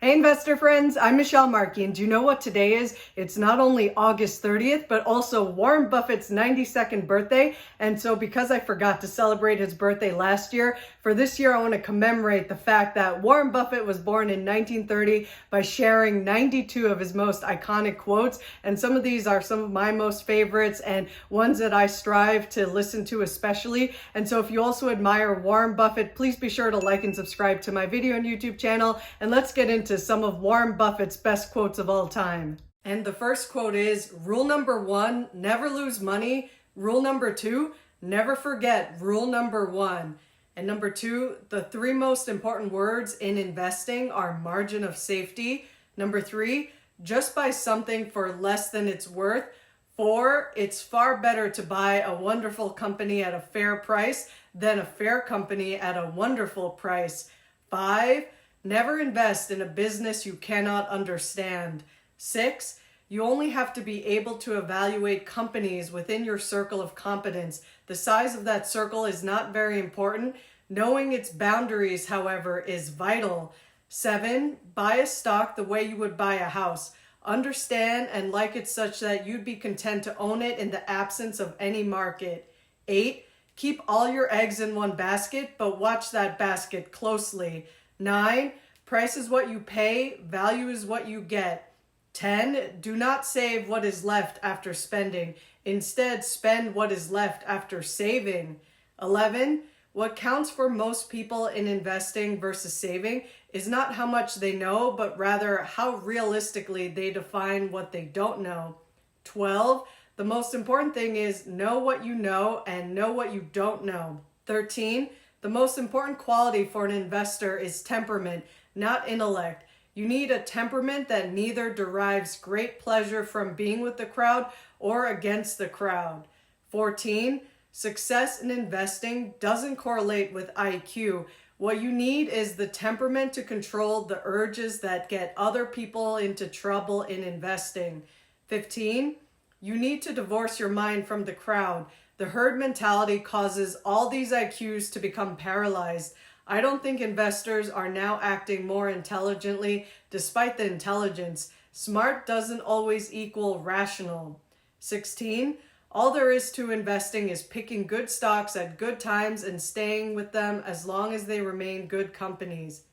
Hey investor friends, I'm Michelle Marki, and do you know what today is? It's not only August 30th, but also Warren Buffett's 92nd birthday. And so because I forgot to celebrate his birthday last year, for this year I want to commemorate the fact that Warren Buffett was born in 1930 by sharing 92 of his most iconic quotes. And some of these are some of my most favorites and ones that I strive to listen to especially. And so if you also admire Warren Buffett, please be sure to like and subscribe to my video and YouTube channel. And let's get into some of Warren Buffett's best quotes of all time. And the first quote is, rule number 1, never lose money. Rule number 2, never forget rule number 1. And number 2, the 3 most important words in investing are margin of safety. Number 3, just buy something for less than it's worth. 4, it's far better to buy a wonderful company at a fair price than a fair company at a wonderful price. 5, never invest in a business you cannot understand. 6, you only have to be able to evaluate companies within your circle of competence. The size of that circle is not very important. Knowing its boundaries, however, is vital. 7, buy a stock the way you would buy a house. Understand and like it such that you'd be content to own it in the absence of any market. 8, keep all your eggs in one basket, but watch that basket closely. 9, price is what you pay, value is what you get. 10, do not save what is left after spending. Instead, spend what is left after saving. 11, what counts for most people in investing versus saving is not how much they know, but rather how realistically they define what they don't know. 12, the most important thing is know what you know and know what you don't know. 13, the most important quality for an investor is temperament, not intellect. You need a temperament that neither derives great pleasure from being with the crowd or against the crowd. 14, success in investing doesn't correlate with IQ. What you need is the temperament to control the urges that get other people into trouble in investing. 15, you need to divorce your mind from the crowd. The herd mentality causes all these IQs to become paralyzed. I don't think investors are now acting more intelligently despite the intelligence. Smart doesn't always equal rational. 16, all there is to investing is picking good stocks at good times and staying with them as long as they remain good companies.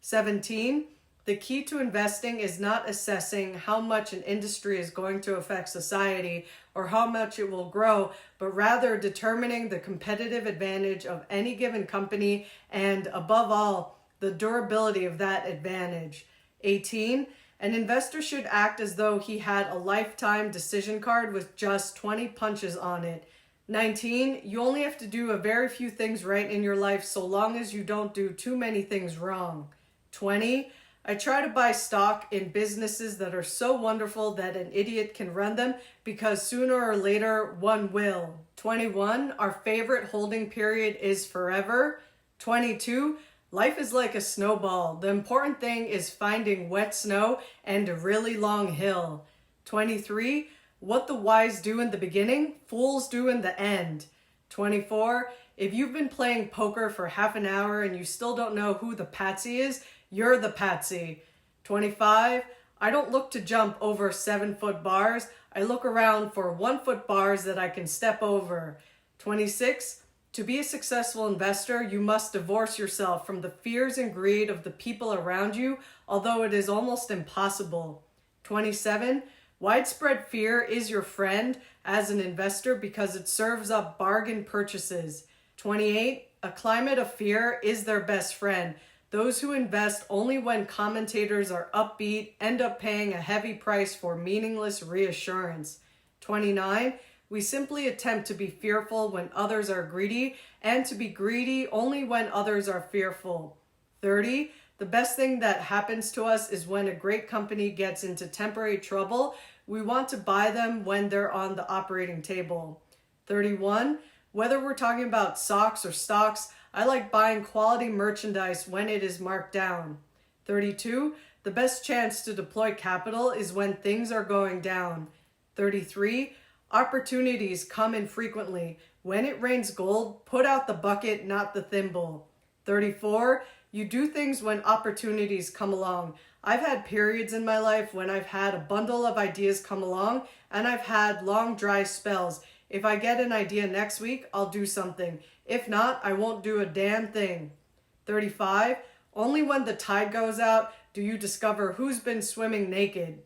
17, the key to investing is not assessing how much an industry is going to affect society or how much it will grow, but rather determining the competitive advantage of any given company and, above all, the durability of that advantage. 18, an investor should act as though he had a lifetime decision card with just 20 punches on it. 19, you only have to do a very few things right in your life so long as you don't do too many things wrong. 20, I try to buy stock in businesses that are so wonderful that an idiot can run them because sooner or later one will. 21, our favorite holding period is forever. 22, life is like a snowball. The important thing is finding wet snow and a really long hill. 23, what the wise do in the beginning, fools do in the end. 24, if you've been playing poker for half an hour and you still don't know who the patsy is, you're the patsy. 25, I don't look to jump over 7-foot bars. I look around for 1-foot bars that I can step over. 26, to be a successful investor, you must divorce yourself from the fears and greed of the people around you, although it is almost impossible. 27, widespread fear is your friend as an investor because it serves up bargain purchases. 28, a climate of fear is their best friend. Those who invest only when commentators are upbeat end up paying a heavy price for meaningless reassurance. 29, we simply attempt to be fearful when others are greedy and to be greedy only when others are fearful. 30, the best thing that happens to us is when a great company gets into temporary trouble. We want to buy them when they're on the operating table. 31, whether we're talking about socks or stocks, I like buying quality merchandise when it is marked down. 32, the best chance to deploy capital is when things are going down. 33, opportunities come infrequently. When it rains gold, put out the bucket, not the thimble. 34, you do things when opportunities come along. I've had periods in my life when I've had a bundle of ideas come along and I've had long dry spells. If I get an idea next week, I'll do something. If not, I won't do a damn thing. 35. Only when the tide goes out do you discover who's been swimming naked.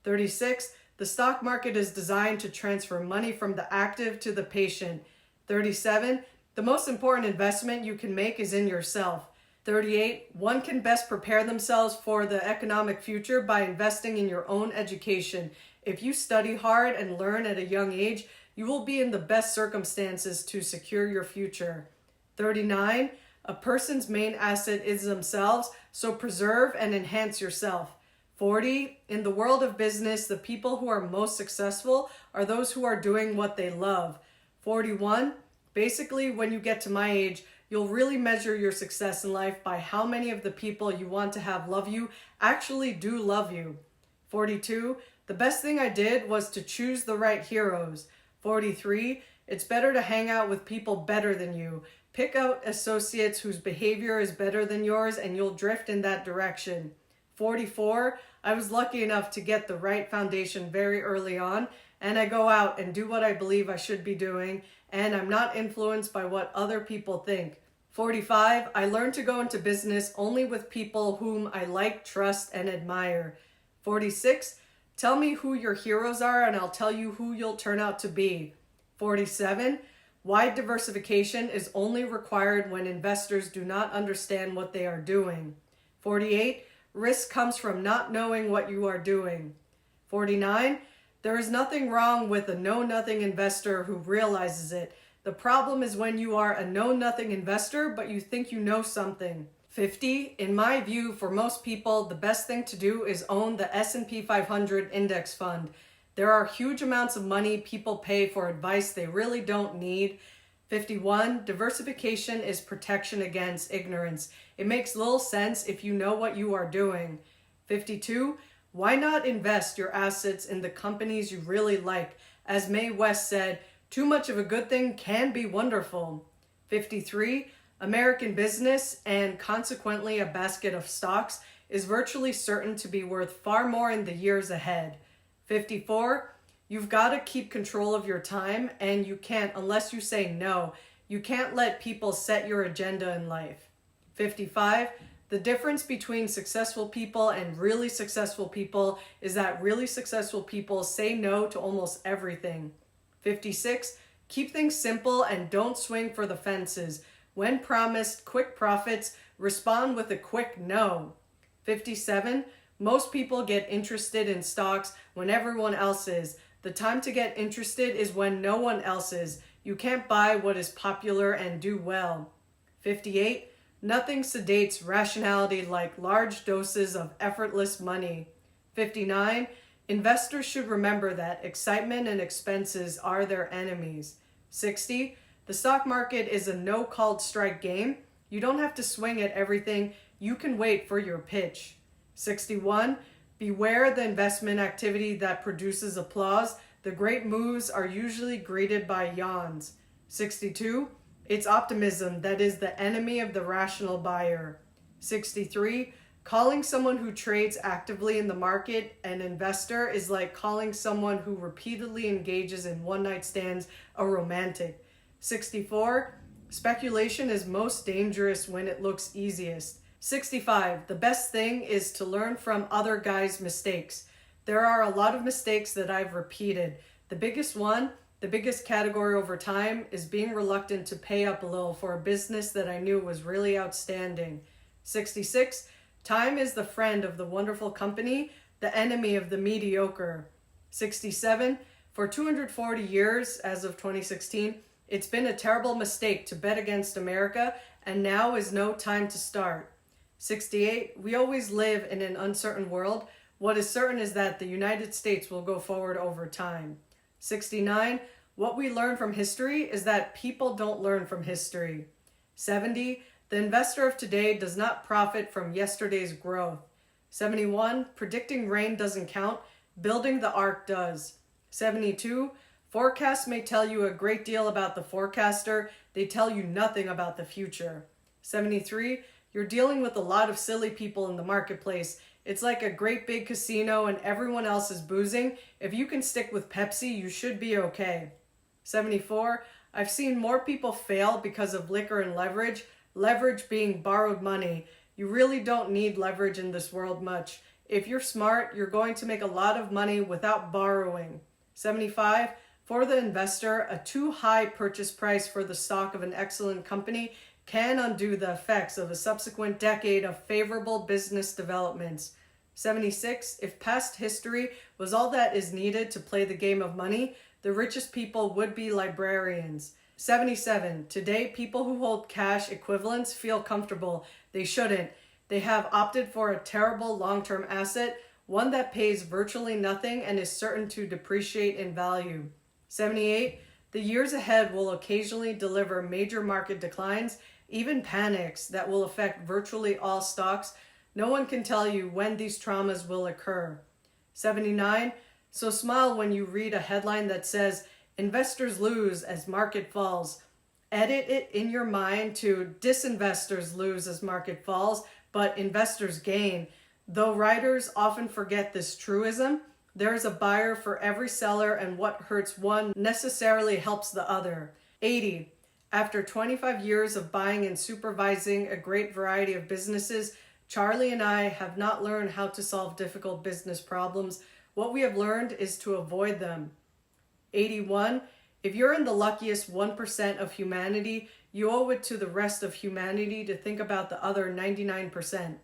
36. The stock market is designed to transfer money from the active to the patient. 37. The most important investment you can make is in yourself. 38. One can best prepare themselves for the economic future by investing in your own education. If you study hard and learn at a young age, you will be in the best circumstances to secure your future. 39. A person's main asset is themselves, so preserve and enhance yourself. 40. In the world of business, the people who are most successful are those who are doing what they love. 41. Basically, when you get to my age, you'll really measure your success in life by how many of the people you want to have love you actually do love you. 42. The best thing I did was to choose the right heroes. 43. It's better to hang out with people better than you. Pick out associates whose behavior is better than yours and you'll drift in that direction. 44. I was lucky enough to get the right foundation very early on, and I go out and do what I believe I should be doing, and I'm not influenced by what other people think. 45. I learned to go into business only with people whom I like, trust, and admire. 46. Tell me who your heroes are and I'll tell you who you'll turn out to be. 47. Wide diversification is only required when investors do not understand what they are doing. 48. Risk comes from not knowing what you are doing. 49. There is nothing wrong with a know-nothing investor who realizes it. The problem is when you are a know-nothing investor, but you think you know something. 50. In my view, for most people, the best thing to do is own the S&P 500 index fund. There are huge amounts of money people pay for advice they really don't need. 51. Diversification is protection against ignorance. It makes little sense if you know what you are doing. 52. Why not invest your assets in the companies you really like? As Mae West said, too much of a good thing can be wonderful. 53. American business, and consequently a basket of stocks, is virtually certain to be worth far more in the years ahead. 54. You've got to keep control of your time, and you can't unless you say no. You can't let people set your agenda in life. 55. The difference between successful people and really successful people is that really successful people say no to almost everything. 56. Keep things simple and don't swing for the fences. When promised quick profits, respond with a quick no. 57. Most people get interested in stocks when everyone else is. The time to get interested is when no one else is. You can't buy what is popular and do well. 58. Nothing sedates rationality like large doses of effortless money. 59. Investors should remember that excitement and expenses are their enemies. 60. The stock market is a no-called strike game. You don't have to swing at everything. You can wait for your pitch. 61. Beware the investment activity that produces applause. The great moves are usually greeted by yawns. 62. It's optimism that is the enemy of the rational buyer. 63. Calling someone who trades actively in the market an investor is like calling someone who repeatedly engages in one-night stands a romantic. 64. Speculation is most dangerous when it looks easiest. 65. The best thing is to learn from other guys' mistakes. There are a lot of mistakes that I've repeated. The biggest category over time is being reluctant to pay up a little for a business that I knew was really outstanding. 66. Time is the friend of the wonderful company, the enemy of the mediocre. 67. For 240 years, as of 2016, it's been a terrible mistake to bet against America, and now is no time to start. 68. We always live in an uncertain world. What is certain is that the United States will go forward over time. 69. What we learn from history is that people don't learn from history. 70. The investor of today does not profit from yesterday's growth. 71. Predicting rain doesn't count. Building the ark does. 72. Forecasts may tell you a great deal about the forecaster. They tell you nothing about the future. 73. You're dealing with a lot of silly people in the marketplace. It's like a great big casino and everyone else is boozing. If you can stick with Pepsi, you should be okay. 74. I've seen more people fail because of liquor and leverage. Leverage being borrowed money. You really don't need leverage in this world much. If you're smart, you're going to make a lot of money without borrowing. 75. For the investor, a too high purchase price for the stock of an excellent company can undo the effects of a subsequent decade of favorable business developments. 76. If past history was all that is needed to play the game of money, the richest people would be librarians. 77. Today, people who hold cash equivalents feel comfortable. They shouldn't. They have opted for a terrible long-term asset, one that pays virtually nothing and is certain to depreciate in value. 78. The years ahead will occasionally deliver major market declines, even panics that will affect virtually all stocks. No one can tell you when these traumas will occur. 79. So smile when you read a headline that says, investors lose as market falls. Edit it in your mind to disinvestors lose as market falls, but investors gain. Though writers often forget this truism, there is a buyer for every seller and what hurts one necessarily helps the other. 80. After 25 years of buying and supervising a great variety of businesses, Charlie and I have not learned how to solve difficult business problems. What we have learned is to avoid them. 81. If you're in the luckiest 1% of humanity, you owe it to the rest of humanity to think about the other 99%.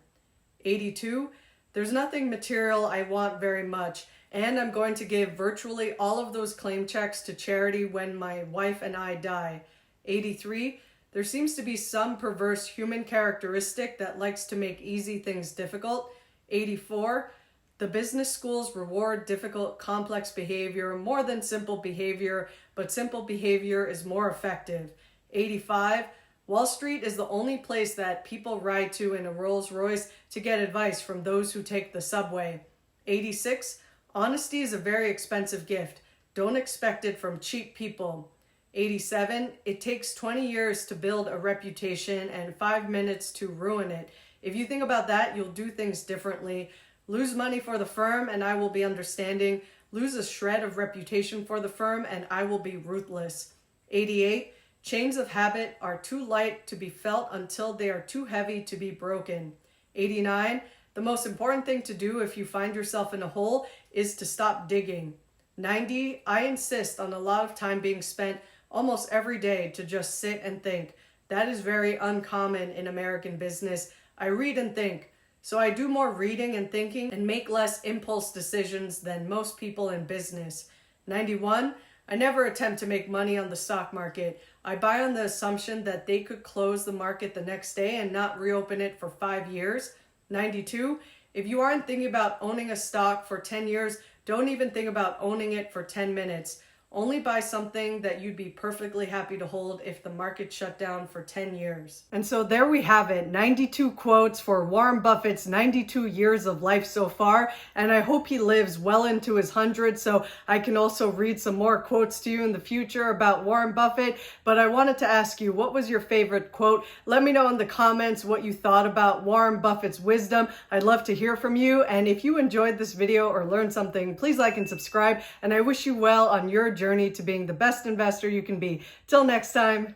82. There's nothing material I want very much, and I'm going to give virtually all of those claim checks to charity when my wife and I die. 83. There seems to be some perverse human characteristic that likes to make easy things difficult. 84. The business schools reward difficult, complex behavior more than simple behavior, but simple behavior is more effective. 85. Wall Street is the only place that people ride to in a Rolls Royce to get advice from those who take the subway. 86. Honesty is a very expensive gift. Don't expect it from cheap people. 87. It takes 20 years to build a reputation and 5 minutes to ruin it. If you think about that, you'll do things differently. Lose money for the firm and I will be understanding. Lose a shred of reputation for the firm and I will be ruthless. 88. Chains of habit are too light to be felt until they are too heavy to be broken. 89. The most important thing to do if you find yourself in a hole is to stop digging. 90. I insist on a lot of time being spent almost every day to just sit and think. That is very uncommon in American business. I read and think. So I do more reading and thinking and make less impulse decisions than most people in business. 91. I never attempt to make money on the stock market. I buy on the assumption that they could close the market the next day and not reopen it for 5 years. 92. If you aren't thinking about owning a stock for 10 years, don't even think about owning it for 10 minutes. Only buy something that you'd be perfectly happy to hold if the market shut down for 10 years. And so there we have it, 92 quotes for Warren Buffett's 92 years of life so far. And I hope he lives well into his hundreds so I can also read some more quotes to you in the future about Warren Buffett. But I wanted to ask you, what was your favorite quote? Let me know in the comments what you thought about Warren Buffett's wisdom. I'd love to hear from you. And if you enjoyed this video or learned something, please like and subscribe. And I wish you well on your journey to being the best investor you can be. Till next time.